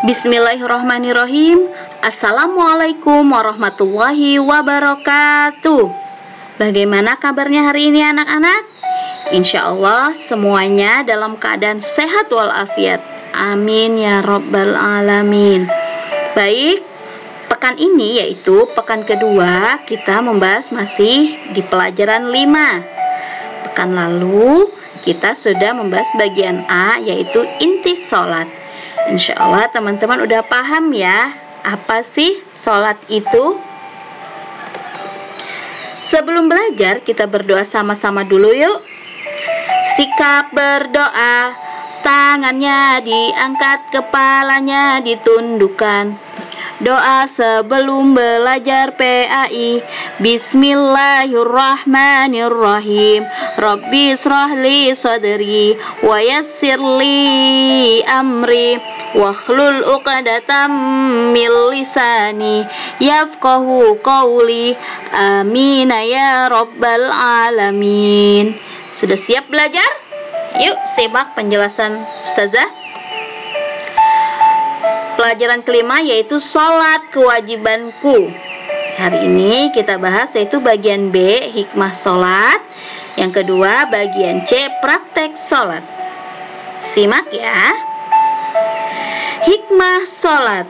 Bismillahirrahmanirrahim. Assalamualaikum warahmatullahi wabarakatuh. Bagaimana kabarnya hari ini anak-anak? Insya Allah semuanya dalam keadaan sehat walafiat. Amin ya rabbal alamin. Baik, pekan ini yaitu pekan kedua, kita membahas masih di pelajaran 5. Pekan lalu kita sudah membahas bagian A, yaitu inti sholat. Insya Allah teman-teman udah paham ya, apa sih sholat itu? Sebelum belajar, kita berdoa sama-sama dulu yuk. Sikap berdoa, tangannya diangkat, kepalanya ditundukkan. Doa sebelum belajar PAI. Bismillahirrahmanirrahim. Rabbi shrahli sadri wa yassirli amri wahlul 'uqdatam min lisani yafqahu qawli. Amin ya rabbal alamin. Sudah siap belajar? Yuk simak penjelasan Ustazah. Pelajaran kelima yaitu sholat kewajibanku. Hari ini kita bahas yaitu bagian B, hikmah sholat. Yang kedua bagian C, praktek sholat. Simak ya. Hikmah sholat.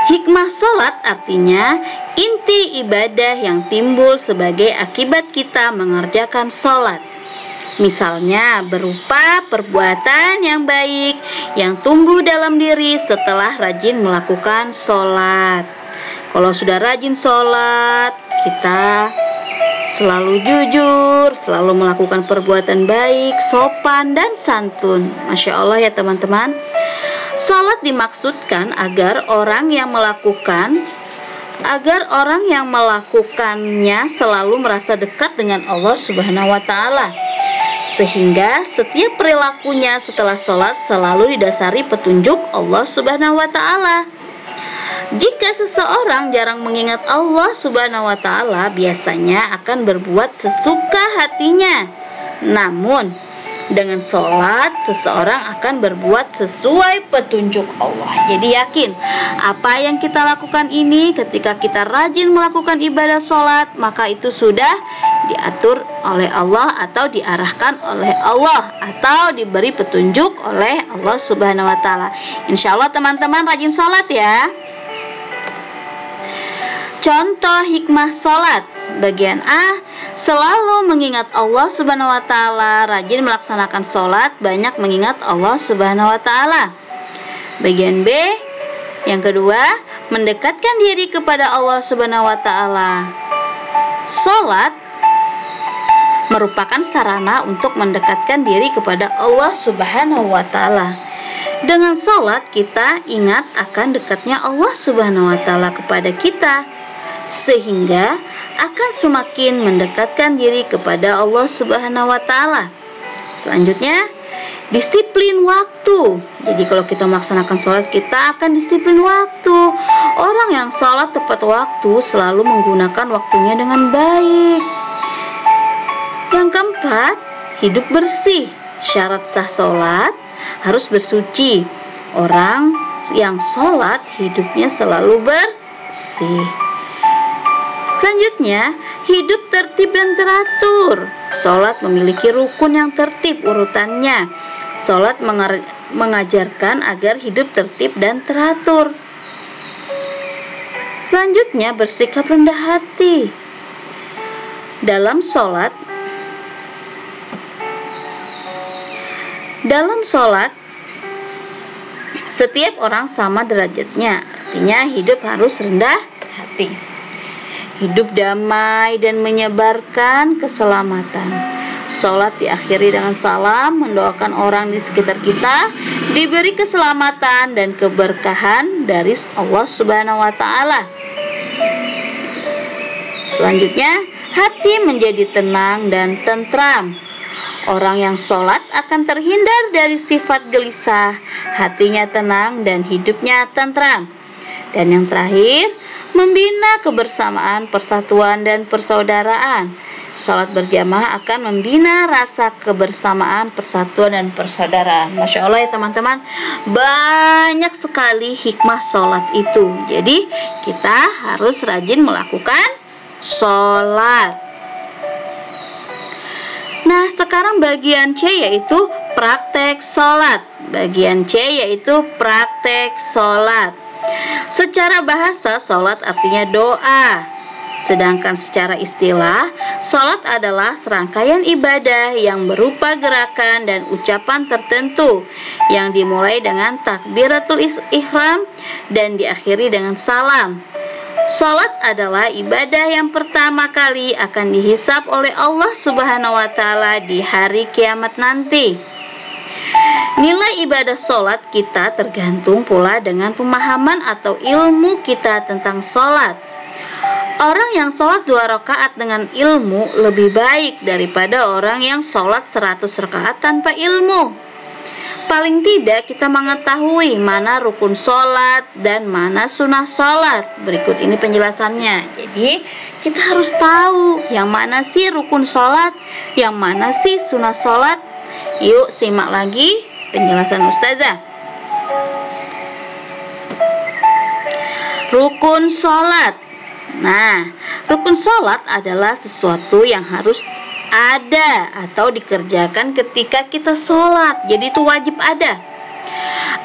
Hikmah sholat artinya inti ibadah yang timbul sebagai akibat kita mengerjakan sholat. Misalnya berupa perbuatan yang baik yang tumbuh dalam diri setelah rajin melakukan sholat. Kalau sudah rajin sholat, kita selalu jujur, selalu melakukan perbuatan baik, sopan dan santun. Masya Allah ya teman-teman. Sholat dimaksudkan agar orang yang melakukannya selalu merasa dekat dengan Allah Subhanahu wa Ta'ala, sehingga setiap perilakunya setelah sholat selalu didasari petunjuk Allah Subhanahu wa Ta'ala. Jika seseorang jarang mengingat Allah Subhanahu wa Ta'ala, biasanya akan berbuat sesuka hatinya. Namun dengan sholat seseorang akan berbuat sesuai petunjuk Allah. Jadi yakin apa yang kita lakukan ini, ketika kita rajin melakukan ibadah sholat, maka itu sudah diatur oleh Allah atau diarahkan oleh Allah atau diberi petunjuk oleh Allah Subhanahu wa Ta'ala. Insya Allah teman-teman rajin sholat ya. Contoh hikmah sholat. Bagian A, selalu mengingat Allah Subhanahu wa Ta'ala, rajin melaksanakan sholat, banyak mengingat Allah Subhanahu wa Ta'ala. Bagian B, yang kedua, mendekatkan diri kepada Allah Subhanahu wa Ta'ala. Sholat merupakan sarana untuk mendekatkan diri kepada Allah Subhanahu wa Ta'ala. Dengan sholat kita ingat akan dekatnya Allah Subhanahu wa Ta'ala kepada kita, sehingga akan semakin mendekatkan diri kepada Allah Subhanahu wa Ta'ala. Selanjutnya, disiplin waktu. Jadi kalau kita melaksanakan sholat, kita akan disiplin waktu. Orang yang sholat tepat waktu selalu menggunakan waktunya dengan baik. Yang keempat, hidup bersih. Syarat sah sholat harus bersuci. Orang yang sholat hidupnya selalu bersih. Selanjutnya, hidup tertib dan teratur. Sholat memiliki rukun yang tertib urutannya. Sholat mengajarkan agar hidup tertib dan teratur. Selanjutnya, bersikap rendah hati. Dalam sholat, setiap orang sama derajatnya. Artinya hidup harus rendah hati. Hidup damai dan menyebarkan keselamatan. Sholat diakhiri dengan salam, mendoakan orang di sekitar kita diberi keselamatan dan keberkahan dari Allah Subhanahu wa Ta'ala. Selanjutnya, hati menjadi tenang dan tentram. Orang yang sholat akan terhindar dari sifat gelisah, hatinya tenang dan hidupnya tentram. Dan yang terakhir, membina kebersamaan, persatuan, dan persaudaraan. Salat berjamaah akan membina rasa kebersamaan, persatuan, dan persaudaraan. Masya Allah ya teman-teman, banyak sekali hikmah salat itu. Jadi kita harus rajin melakukan salat. Nah, sekarang bagian C yaitu praktek salat. Bagian C yaitu praktek salat. Secara bahasa, salat artinya doa. Sedangkan secara istilah, salat adalah serangkaian ibadah yang berupa gerakan dan ucapan tertentu yang dimulai dengan takbiratul ihram dan diakhiri dengan salam. Salat adalah ibadah yang pertama kali akan dihisab oleh Allah Subhanahu wa taala di hari kiamat nanti. Nilai ibadah salat kita tergantung pula dengan pemahaman atau ilmu kita tentang salat. Orang yang sholat 2 rakaat dengan ilmu lebih baik daripada orang yang sholat 100 rakaat tanpa ilmu. Paling tidak kita mengetahui mana rukun sholat dan mana sunnah sholat. Berikut ini penjelasannya. Jadi kita harus tahu yang mana sih rukun sholat, yang mana sih sunnah sholat. Yuk simak lagi penjelasan Ustazah. Rukun sholat. Nah, rukun sholat adalah sesuatu yang harus ada atau dikerjakan ketika kita sholat. Jadi itu wajib ada.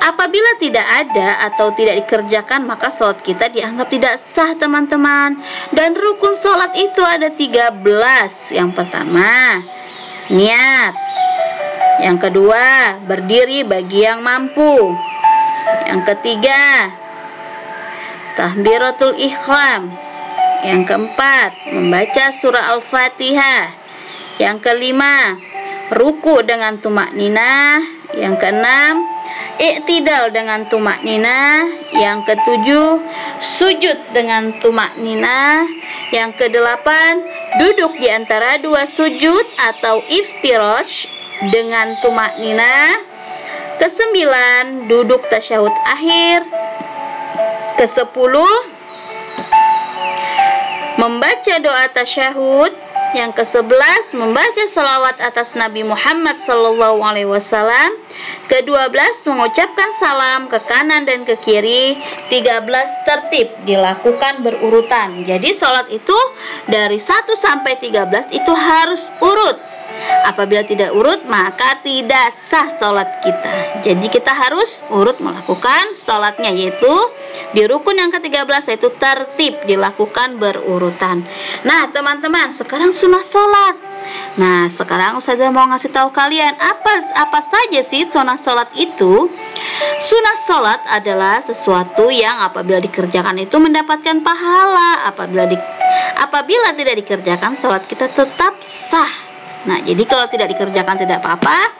Apabila tidak ada atau tidak dikerjakan, maka sholat kita dianggap tidak sah teman-teman. Dan rukun sholat itu ada 13. Yang pertama, niat. Yang kedua, berdiri bagi yang mampu. Yang ketiga, takbiratul ihram. Yang keempat, membaca surah Al-Fatihah. Yang kelima, ruku dengan tumakninah. Yang keenam, i'tidal dengan tumakninah. Yang ketujuh, sujud dengan tumakninah. Yang kedelapan, duduk di antara 2 sujud atau iftirash dengan tumakninah. Kesembilan, duduk tasyahud akhir. Kesepuluh, membaca doa tasyahud. Yang ke-11, membaca salawat atas Nabi Muhammad SAW. Ke-12, mengucapkan salam ke kanan dan ke kiri. 13, tertib, dilakukan berurutan. Jadi sholat itu dari 1 sampai 13 itu harus urut. Apabila tidak urut, maka tidak sah sholat kita. Jadi kita harus urut melakukan sholatnya, yaitu di rukun yang ke-13 yaitu tertib, dilakukan berurutan. Nah teman-teman, sekarang sunnah sholat. Nah sekarang Ustazah mau ngasih tahu kalian apa saja sih sunnah sholat itu. Sunnah sholat adalah sesuatu yang apabila dikerjakan itu mendapatkan pahala. Apabila tidak dikerjakan, sholat kita tetap sah. Nah, jadi kalau tidak dikerjakan tidak apa-apa.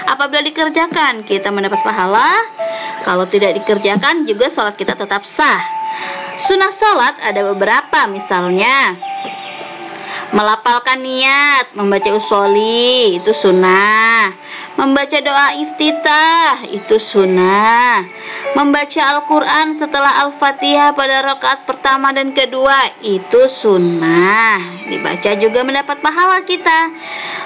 Apabila dikerjakan kita mendapat pahala. Kalau tidak dikerjakan juga sholat kita tetap sah. Sunnah sholat ada beberapa, misalnya melapalkan niat, membaca usholi, itu sunnah. Membaca doa iftitah, itu sunnah. Membaca Al-Quran setelah Al-Fatihah pada rakaat pertama dan kedua, itu sunnah. Dibaca juga mendapat pahala kita.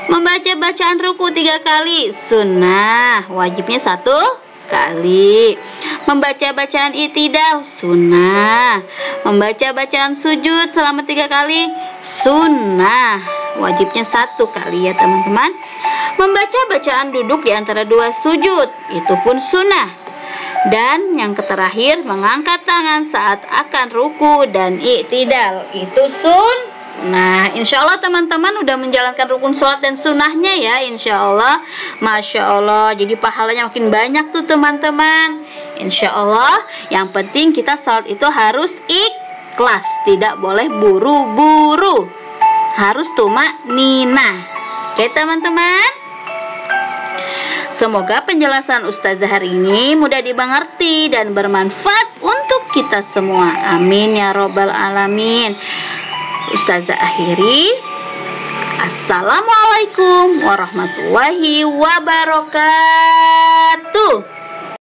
Membaca bacaan ruku 3 kali, sunnah. Wajibnya 1 kali. Membaca bacaan i'tidal, sunnah. Membaca bacaan sujud selama 3 kali, sunnah. Wajibnya 1 kali ya teman-teman. Membaca bacaan duduk di antara 2 sujud, itu pun sunnah. Dan yang terakhir, mengangkat tangan saat akan ruku dan i'tidal, itu sunnah. Nah, insya Allah teman-teman udah menjalankan rukun sholat dan sunnahnya ya, insya Allah. Masya Allah, jadi pahalanya makin banyak tuh teman-teman. Insya Allah, yang penting kita sholat itu harus ikhlas, tidak boleh buru-buru, harus tumakninah. Oke teman-teman, semoga penjelasan Ustazah hari ini mudah dimengerti dan bermanfaat untuk kita semua. Amin ya robbal alamin. Ustazah akhiri. Assalamualaikum warahmatullahi wabarakatuh.